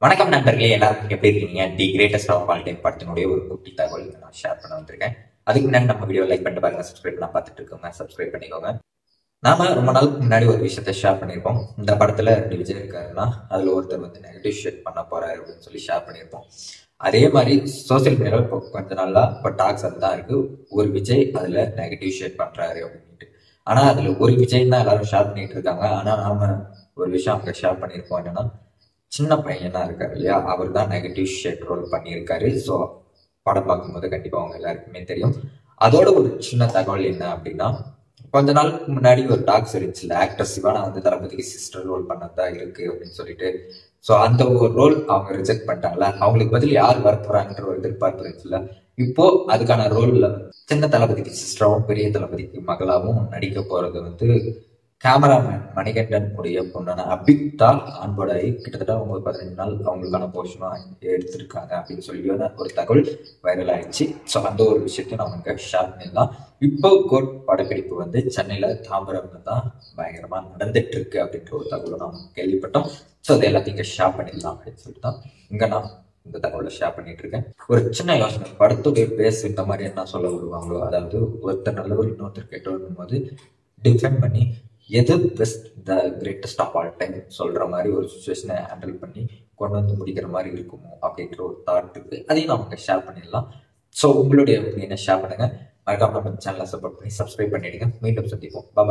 வணக்கம் நண்பர்களே, எல்லாருக்கும் எப்படி இருக்கீங்க? The greatest of all time படத்தினுடைய ஒரு குட்டி தகவல் நான் ஷேர் பண்ண வந்திருக்கேன். அதுக்கு முன்னாடி நம்ம வீடியோ லைக் பண்ணிட்டு பாருங்க, சப்ஸ்கிரைப் பண்ணலாம் பார்த்துட்டு இருக்கோங்க, சப்ஸ்கிரைப் பண்ணிக்கோங்க. நாம ரொம்ப நாளுக்கு முன்னாடி ஒரு விஷயத்த ஷேர் பண்ணியிருப்போம். இந்த படத்துல 2 விஜய் இருக்காருன்னா அதுல ஒருத்தர் வந்து நெகட்டிவ் ஷேட் பண்ண போறாரு அப்படின்னு சொல்லி ஷேர் பண்ணியிருப்போம். அதே மாதிரி சோசியல் மீடியாவில் இப்போ கொஞ்ச நாளா இப்போ டாக்ஸ் அதுதான் இருக்கு. ஒரு விஜய் அதுல நெகட்டிவ் ஷேட் பண்றாரு அப்படின்ட்டு. ஆனா அதுல ஒரு விஜய் தான் எல்லாரும் ஷேர் பண்ணிட்டு இருக்காங்க. ஆனா நாம ஒரு விஷயம் அங்க ஷேர் பண்ணியிருப்போம். என்னன்னா, சின்ன பையனா இருக்காரு இல்லையா, அவர் தான் நெகட்டிவ் ஷேட் ரோல் பண்ணியிருக்காரு. ஸோ படம் பார்க்கும்போது கண்டிப்பா அவங்க எல்லாருக்குமே தெரியும். அதோட ஒரு சின்ன தகவல் என்ன அப்படின்னா, கொஞ்ச நாளுக்கு முன்னாடி ஒரு டாக்ஸ் இருந்துச்சுல, ஆக்டர் சிவானா வந்து தளபதிக்கு சிஸ்டர் ரோல் பண்ணதா இருக்கு அப்படின்னு சொல்லிட்டு. ஸோ அந்த ஒரு ரோல் அவங்க ரிஜெக்ட் பண்ணிட்டாங்களா, அவங்களுக்கு பதில் யார் வர போறாங்கன்ற ஒரு எதிர்பார்ப்பு இருந்துச்சுல. இப்போ அதுக்கான ரோல்ல சின்ன தளபதிக்கு சிஸ்டராகவும் பெரிய தளபதிக்கு மகளாகவும் நடிக்க போறது வந்து கேமராமேன் மணிகண்டன் உடைய பொண்ணான அபிதா ஆன்போர்ட் ஆகி கிட்டத்தட்ட அவங்க 15 நாள் அவங்களுக்கான போர்ஷனா எடுத்திருக்காங்க அப்படின்னு சொல்லி ஒரு தகவல் வைரல் ஆயிடுச்சு. ஸோ அந்த ஒரு விஷயத்தையும் நம்ம இங்க ஷேர் பண்ணிடலாம். இப்போ கோட் படப்பிடிப்பு வந்து சென்னையில தாம்பரம்ல தான் பயங்கரமா நடந்துட்டு இருக்கு அப்படின்ற ஒரு தகவலும் நாம் கேள்விப்பட்டோம். ஸோ அதை எல்லாத்தையும் இங்க ஷேர் பண்ணிடலாம் அப்படின்னு சொல்லிட்டு தான் இங்க நான் இந்த தகவலை ஷேர் பண்ணிட்டு இருக்கேன். ஒரு சின்ன யோசனை, படத்துடைய பேஸ் இந்த மாதிரி என்ன சொல்ல வருவாங்களோ, அதாவது ஒருத்தர் நல்லவர் இன்னொருத்தர் கெட்டவரும் போது டிஃபெண்ட் பண்ணி எது best the greatest of all time சொல்ற மாதிரி ஒரு சுச்சுவேஷனை ஹேண்டில் பண்ணி கொண்டு வந்து முடிக்கிற மாதிரி இருக்குமோ அப்படின்ற ஒரு தாட் இருக்கு. அதையும் நமக்கு ஷேர் பண்ணிடலாம். ஸோ உங்களுடைய ஒப்பீனியனை ஷேர் பண்ணுங்க. மறக்காம நம்ம சேனலை சப்போர்ட் பண்ணி சப்ஸ்கிரைப் பண்ணிடுங்க. மீண்டும் சந்திப்போம். பாய்.